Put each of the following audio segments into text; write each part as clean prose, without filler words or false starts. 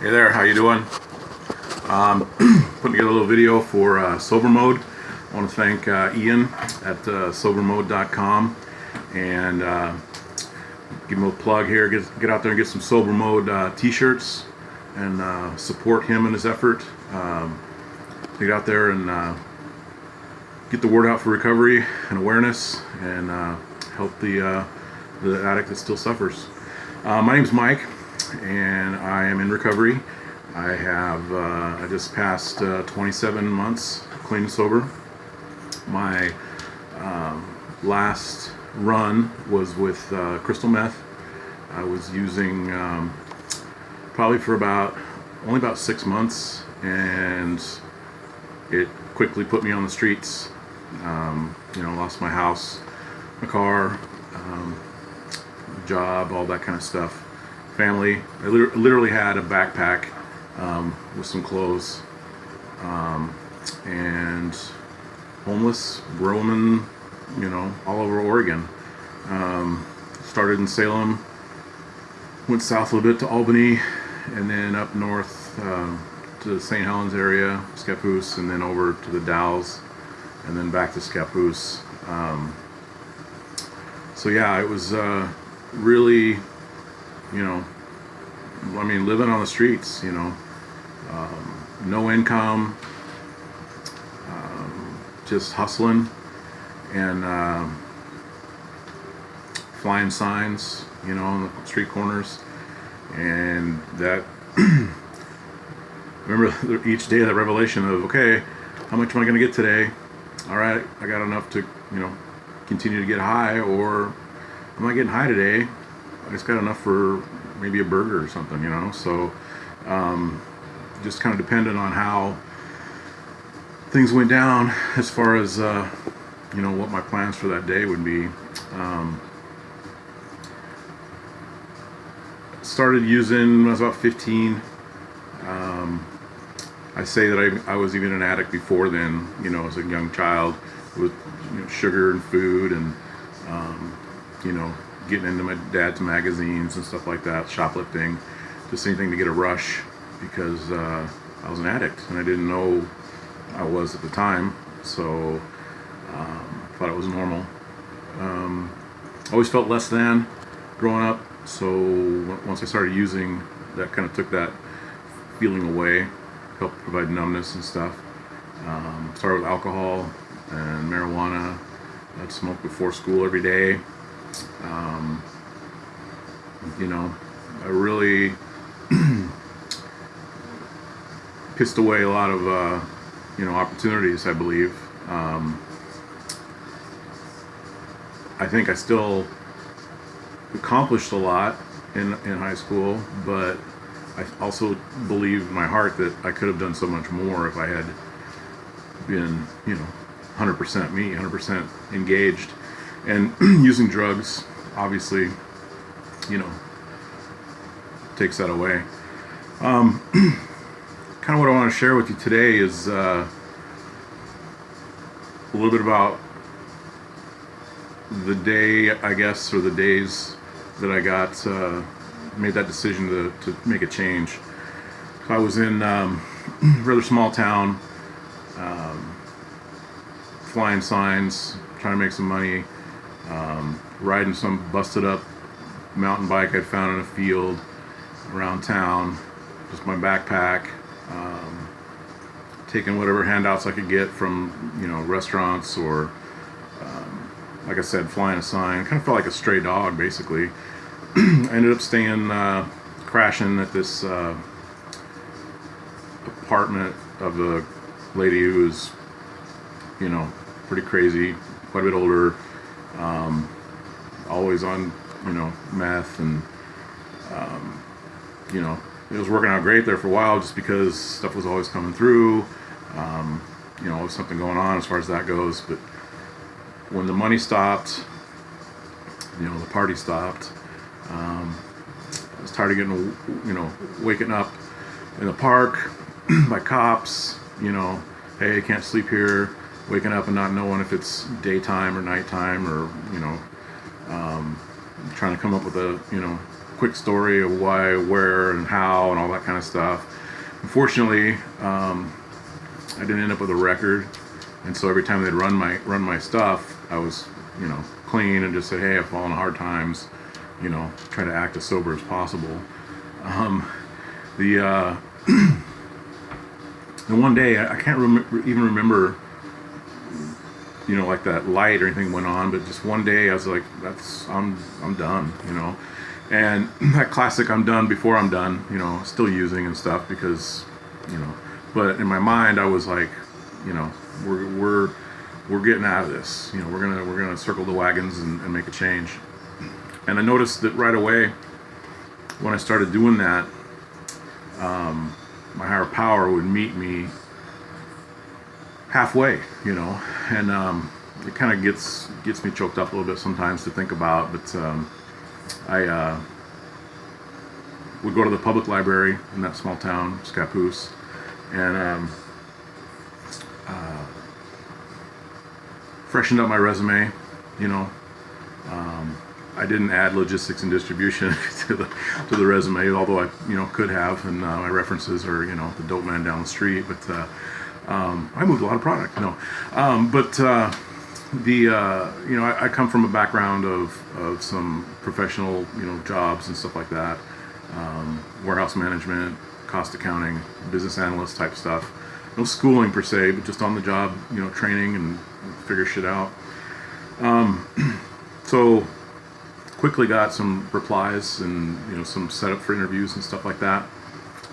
Hey there, how you doing? Putting together a little video for SoBeRmOdE. I want to thank Ian at SoBeRmOdE.com and give him a plug here. Get out there and get some SoBeRmOdE t-shirts and support him in his effort. Get out there and get the word out for recovery and awareness and help the addict that still suffers. My name's Mike, and I am in recovery. I just passed 27 months clean and sober. My last run was with crystal meth. I was using probably for only about 6 months, and it quickly put me on the streets. Lost my house, my car, job, all that kind of stuff. Family. I literally had a backpack with some clothes, and homeless, roaming, all over Oregon. Started in Salem, went south a little bit to Albany, and then up north to the St. Helens area, Scappoose, and then over to the Dalles, and then back to Scappoose. So yeah, it was really, living on the streets, no income, just hustling and flying signs, on the street corners. And that, remember each day that revelation of, okay, how much am I going to get today? All right, I got enough to, continue to get high, or I'm not getting high today. I just got enough for maybe a burger or something, So just kind of dependent on how things went down as far as what my plans for that day would be. Started using when I was about 15. I say that I was even an addict before then, as a young child, with sugar and food and getting into my dad's magazines and stuff like that, shoplifting, just anything to get a rush, because I was an addict and I didn't know I was at the time, so thought it was normal. Always felt less than growing up, so once I started using, that kind of took that feeling away, helped provide numbness and stuff. Started with alcohol and marijuana. I'd smoke before school every day. I really pissed away a lot of opportunities, I believe. I think I still accomplished a lot in high school, but I also believe in my heart that I could have done so much more if I had been 100% me, 100% engaged. And using drugs obviously takes that away. Kind of what I want to share with you today is a little bit about the day, I guess, or the days that I made that decision to make a change. So I was in a rather small town, flying signs, trying to make some money, riding some busted up mountain bike I'd found in a field around town, just my backpack, taking whatever handouts I could get from restaurants, or like I said, flying a sign. Kind of felt like a stray dog, basically. I ended up crashing at this apartment of a lady who was pretty crazy, quite a bit older, always on meth, and it was working out great there for a while, just because stuff was always coming through. Always something going on as far as that goes. But when the money stopped, the party stopped. I was tired of getting, waking up in the park by cops. Hey, I can't sleep here. Waking up and not knowing if it's daytime or nighttime, or trying to come up with a quick story of why, where, and how, and all that kind of stuff. Unfortunately, I didn't end up with a record, and so every time they'd run my stuff, I was, clean and just said, hey, I've fallen on hard times, try to act as sober as possible. The one day, I can't even remember, like that light or anything went on, but just one day I was like, I'm done, and that classic I'm done before I'm done, still using and stuff because, but in my mind I was like, we're getting out of this, we're gonna circle the wagons and make a change. And I noticed that right away when I started doing that, my higher power would meet me halfway, and it kind of gets me choked up a little bit sometimes to think about, but I would go to the public library in that small town, Scappoose, and freshened up my resume, I didn't add logistics and distribution to the resume, although I could have, and my references are the dope man down the street, but I moved a lot of product. I come from a background of some professional jobs and stuff like that, warehouse management, cost accounting, business analyst type stuff. No schooling per se, but just on the job training and figure shit out. So quickly got some replies and some setup for interviews and stuff like that.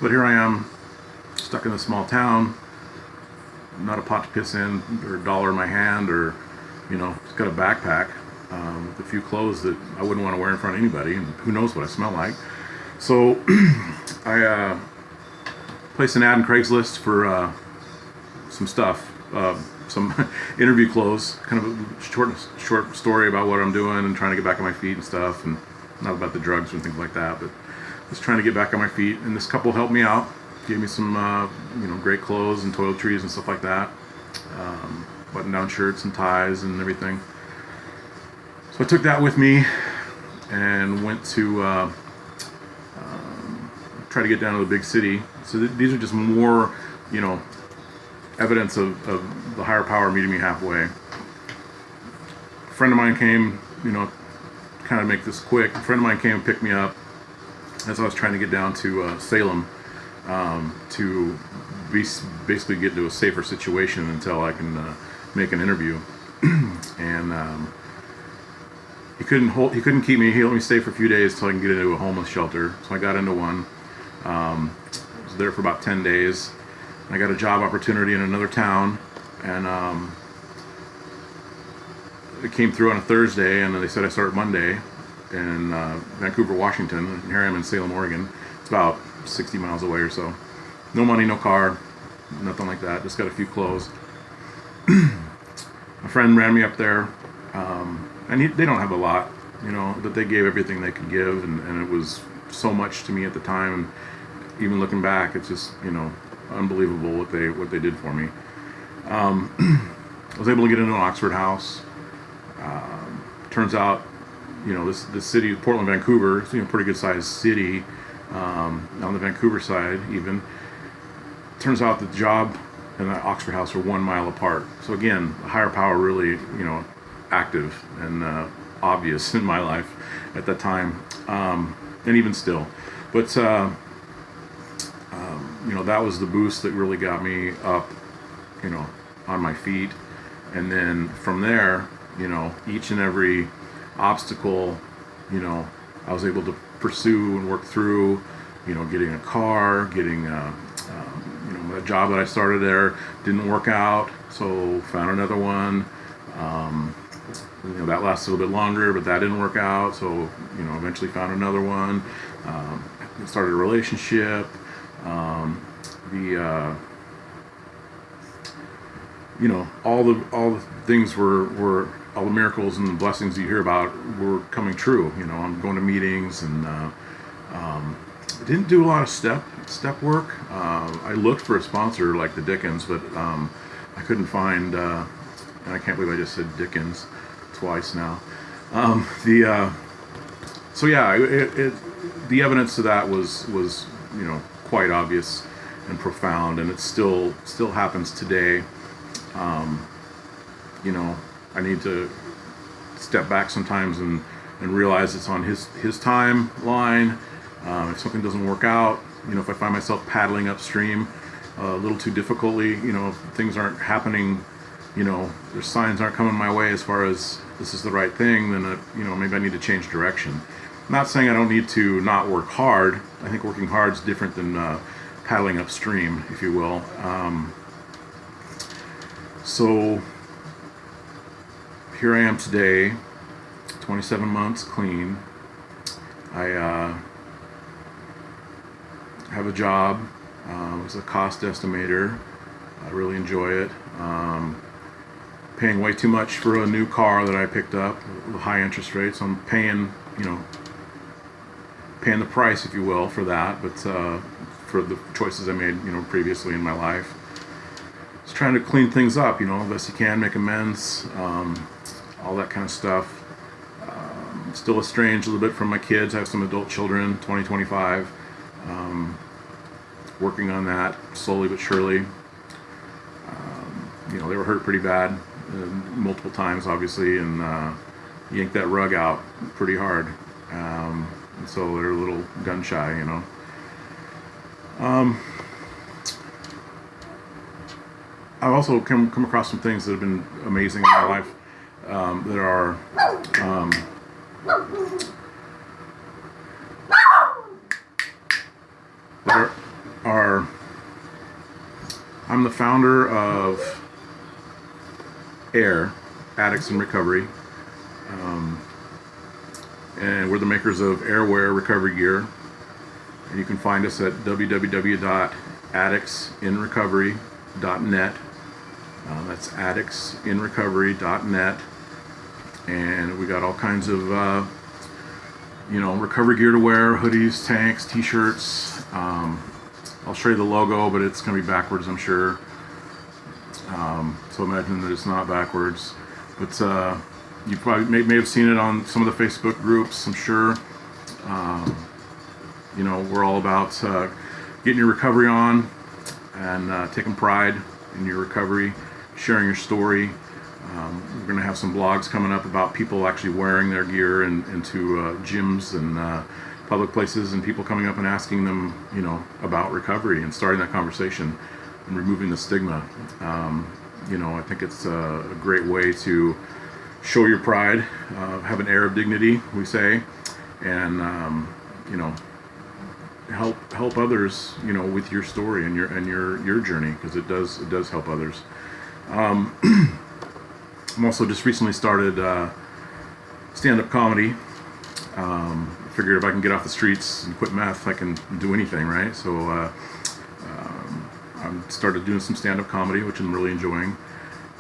But here I am, stuck in a small town, not a pot to piss in, or a dollar in my hand, or just got a backpack with a few clothes that I wouldn't want to wear in front of anybody, and who knows what I smell like. So I placed an ad in Craigslist for some stuff, some interview clothes, kind of a short story about what I'm doing and trying to get back on my feet and stuff, and not about the drugs and things like that, but just trying to get back on my feet. And this couple helped me out, gave me some great clothes and toiletries and stuff like that, button-down shirts and ties and everything. So I took that with me and went to try to get down to the big city. So these are just more evidence of the higher power meeting me halfway. A friend of mine came, kind of make this quick, a friend of mine came and picked me up as I was trying to get down to Salem to basically get into a safer situation until I can make an interview. And he couldn't keep me. He let me stay for a few days till I can get into a homeless shelter. So I got into one. I was there for about 10 days. I got a job opportunity in another town, and it came through on a Thursday, and they said I start Monday in Vancouver, Washington, and here I am in Salem, Oregon. It's about 60 miles away or so. No money, no car, nothing like that, just got a few clothes. A friend ran me up there, and they don't have a lot, but they gave everything they could give, and it was so much to me at the time, and even looking back, it's just, unbelievable what they did for me. I was able to get into an Oxford house. Turns out, this city, Portland, Vancouver, it's a pretty good sized city, on the Vancouver side even. Turns out the job and the Oxford house are 1 mile apart. So again, the higher power really, active and obvious in my life at that time, and even still. But that was the boost that really got me up, on my feet. And then from there, each and every obstacle, I was able to pursue and work through, getting a car, getting, a job that I started there didn't work out, so found another one. That lasted a little bit longer, but that didn't work out, so, eventually found another one. Started a relationship. All the things were all the miracles and the blessings you hear about were coming true. I'm going to meetings, and I didn't do a lot of step work. I looked for a sponsor like the Dickens, but I couldn't find, and I can't believe I just said Dickens twice now. So yeah, the evidence to that was quite obvious and profound, and it still happens today. I need to step back sometimes and realize it's on his timeline. If something doesn't work out, if I find myself paddling upstream a little too difficultly, if things aren't happening, their signs aren't coming my way as far as this is the right thing, then maybe I need to change direction. I'm not saying I don't need to not work hard. I think working hard is different than paddling upstream, if you will. So here I am today, 27 months clean. I have a job as a cost estimator. I really enjoy it. Paying way too much for a new car that I picked up with high interest rates. I'm paying the price, if you will, for that, but for the choices I made, previously in my life. Just trying to clean things up, best you can, make amends, all that kind of stuff. Still estranged a little bit from my kids. I have some adult children, 20, 25. Working on that slowly but surely. They were hurt pretty bad, multiple times, obviously, and yanked that rug out pretty hard. And so they're a little gun shy, I've also come across some things that have been amazing in my life that are I'm the founder of Addicts in Recovery, and we're the makers of airwear recovery gear, and you can find us at www.addictsinrecovery.net. That's addictsinrecovery.net, and we got all kinds of recovery gear to wear: hoodies, tanks, t-shirts. I'll show you the logo, but it's going to be backwards, I'm sure. So imagine that it's not backwards. But you probably may have seen it on some of the Facebook groups, I'm sure. We're all about getting your recovery on and taking pride in your recovery, sharing your story. We're going to have some blogs coming up about people actually wearing their gear into gyms and public places, and people coming up and asking them, about recovery and starting that conversation and removing the stigma. I think it's a great way to show your pride, have an air of dignity, we say, and help others, with your story and your journey, because it does help others. I'm also just recently started stand-up comedy. Figured if I can get off the streets and quit meth, I can do anything, right? So I started doing some stand-up comedy, which I'm really enjoying.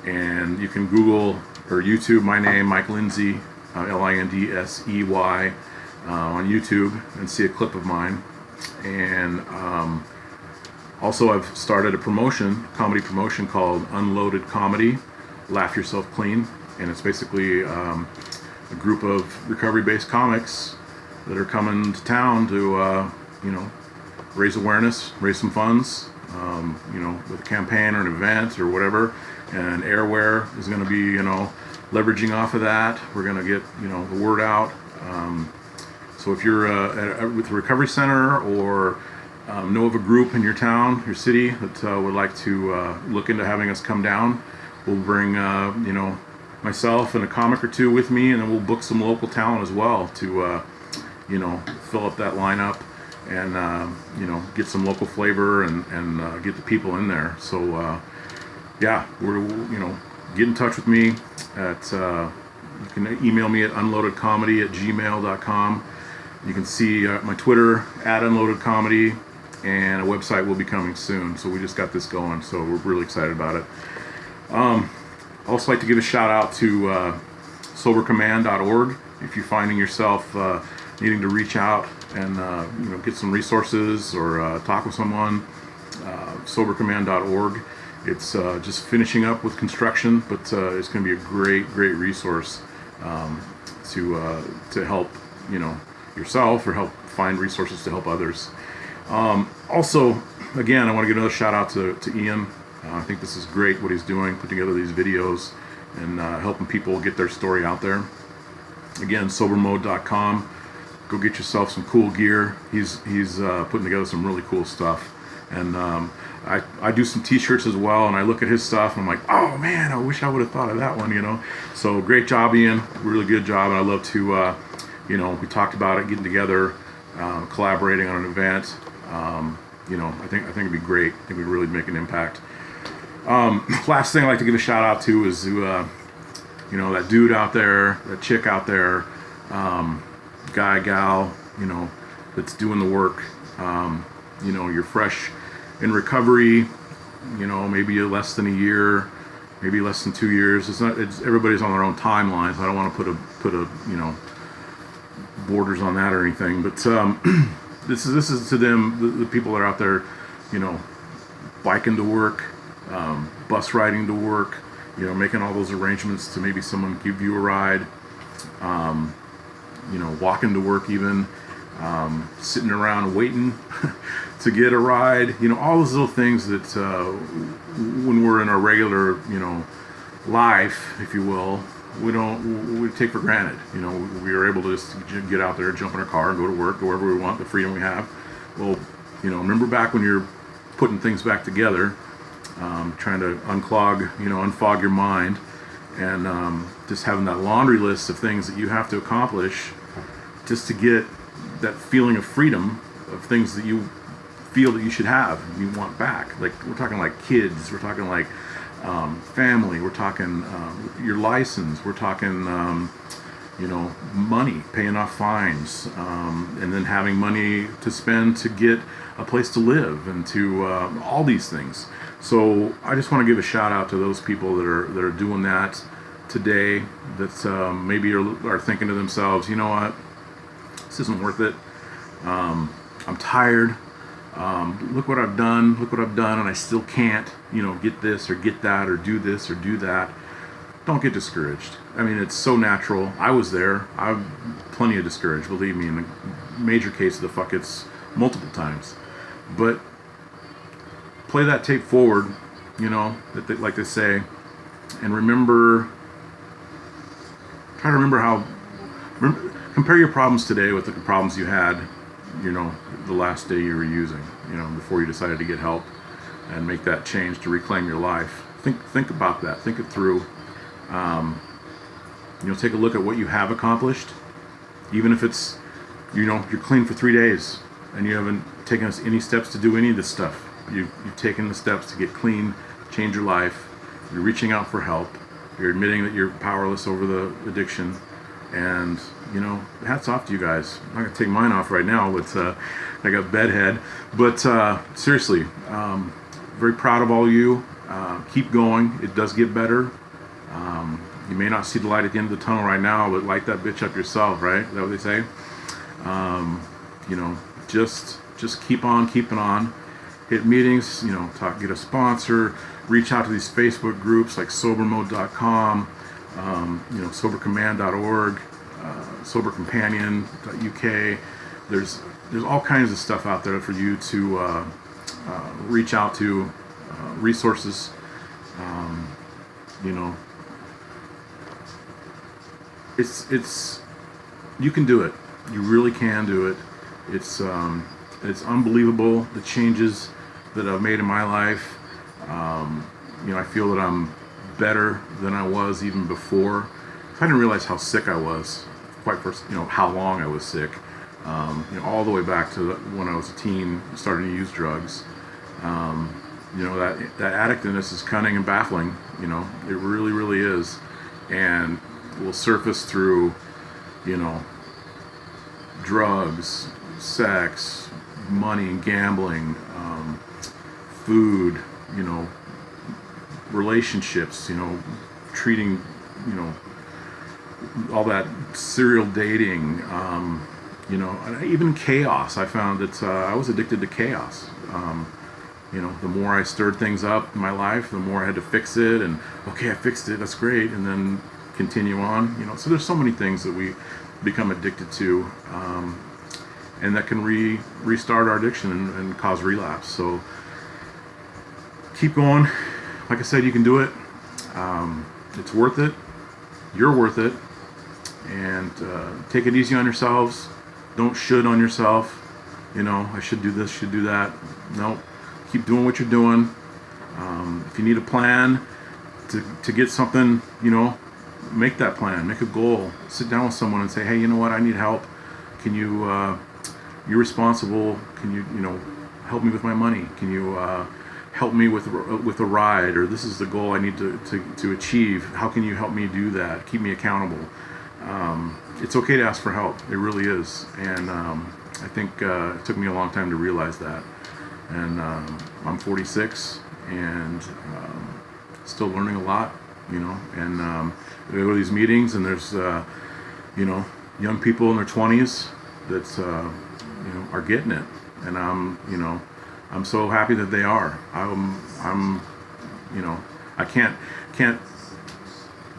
And you can Google or YouTube my name, Mike Lindsey, Lindsey, on YouTube, and see a clip of mine. And also I've started a comedy promotion called Unloaded Comedy, Laugh Yourself Clean. And it's basically a group of recovery-based comics that are coming to town to, raise awareness, raise some funds, with a campaign or an event or whatever. And Airwear is going to be, leveraging off of that. We're going to get, the word out. So if you're with a recovery center or know of a group in your town, your city that would like to look into having us come down, we'll bring, myself and a comic or two with me, and then we'll book some local talent as well to, fill up that lineup and, get some local flavor and get the people in there. So, we're, get in touch with me at, you can email me at unloadedcomedy@gmail.com. You can see my Twitter @unloadedcomedy, and a website will be coming soon. So we just got this going, so we're really excited about it. I'd also like to give a shout out to SoBeRmOdE. If you're finding yourself needing to reach out and get some resources or talk with someone, SoBeRmOdE. It's just finishing up with construction, but it's going to be a great resource to help yourself or help find resources to help others. Also, again, I want to give another shout out to Ian. I think this is great what he's doing, putting together these videos and helping people get their story out there. Again, SoBeRmOdE.com. Go get yourself some cool gear. He's putting together some really cool stuff. And I do some t-shirts as well, and I look at his stuff and I'm like, oh man, I wish I would have thought of that one, you know. So great job, Ian. Really good job. And I love to, you know, we talked about it, getting together, collaborating on an event. You know, I think it'd be great. I think we'd really make an impact. Last thing I'd like to give a shout out to is, you know, that dude out there, that chick out there, guy, gal, you know, that's doing the work. You know, you're fresh in recovery, you know, maybe less than a year, maybe less than 2 years. It's everybody's on their own timelines. I don't want to put a you know, borders on that or anything, but this is to them, the people that are out there, you know, biking to work, bus riding to work, you know, making all those arrangements to maybe someone give you a ride, you know, walking to work even, sitting around waiting to get a ride, you know, all those little things that when we're in our regular, you know, life, if you will, we take for granted. You know, we are able to just get out there, jump in our car, and go to work, go wherever we want, the freedom we have. Well, you know, remember back when you're putting things back together, trying to unfog your mind, and just having that laundry list of things that you have to accomplish just to get that feeling of freedom, of things that you feel that you should have, you want back. Like, we're talking like kids, we're talking like family, we're talking your license, we're talking you know, money, paying off fines, and then having money to spend to get a place to live, and to all these things. So I just want to give a shout out to those people that are doing that today, that maybe are thinking to themselves, you know what, this isn't worth it. I'm tired. Look what I've done, and I still can't, you know, get this or get that or do this or do that. Don't get discouraged. I mean, it's so natural. I was there. I'm plenty of discouraged, believe me, in the major case of the fuck it's multiple times. But play that tape forward, you know, like they say, and try to remember compare your problems today with the problems you had, you know, the last day you were using, you know, before you decided to get help and make that change to reclaim your life. Think about that. Think it through. You know, take a look at what you have accomplished, even if it's, you know, you're clean for 3 days and you haven't taken any steps to do any of this stuff. You've taken the steps to get clean, change your life. You're reaching out for help. You're admitting that you're powerless over the addiction. And, you know, hats off to you guys. I'm not going to take mine off right now, but I got bedhead. But seriously, very proud of all of you. Keep going. It does get better. You may not see the light at the end of the tunnel right now, but light that bitch up yourself, right? Is that what they say? You know, just keep on keeping on. Hit meetings, you know, get a sponsor, reach out to these Facebook groups like SoBeRmOdE.com, you know, SoberCommand.org, SoberCompanion.uk. There's all kinds of stuff out there for you to reach out to, resources. You know, it's you can do it. You really can do it. It's unbelievable, the changes that I've made in my life. You know, I feel that I'm better than I was even before. I didn't realize how sick I was, quite first, you know, how long I was sick. You know, all the way back to when I was a teen, starting to use drugs. You know, that addictiveness is cunning and baffling. You know, it really, really is, and will surface through, you know, drugs, sex, money and gambling, food, you know, relationships, you know, treating, you know, all that serial dating, you know, even chaos. I found that I was addicted to chaos. You know, the more I stirred things up in my life, the more I had to fix it, and okay, I fixed it, that's great, and then continue on, you know. So there's so many things that we become addicted to, and that can restart our addiction and cause relapse. So keep going. Like I said, you can do it. It's worth it. You're worth it. And take it easy on yourselves. Don't should on yourself. You know, I should do this, should do that. No, keep doing what you're doing. If you need a plan to get something, you know, make that plan. Make a goal. Sit down with someone and say, hey, you know what? I need help. Can you? You're responsible. Can you, you know, help me with my money? Can you help me with a ride? Or this is the goal I need to achieve. How can you help me do that? Keep me accountable. It's okay to ask for help. It really is. And I think it took me a long time to realize that. And I'm 46 and still learning a lot, you know. And I go to these meetings and there's, you know, young people in their 20s that, you know, are getting it. And you know, I'm so happy that they are. I'm, you know, I can't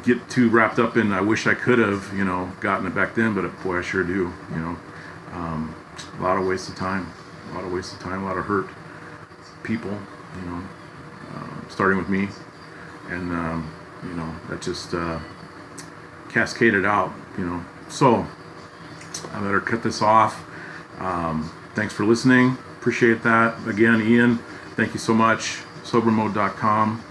get too wrapped up in I wish I could have, you know, gotten it back then, but boy, I sure do, you know. A lot of wasted time, a lot of hurt people, you know, starting with me, and you know, that just cascaded out, you know. So I better cut this off. Thanks for listening. Appreciate that. Again, Ian, thank you so much. SoBeRmOdE.com.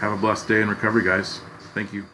Have a blessed day in recovery, guys. Thank you.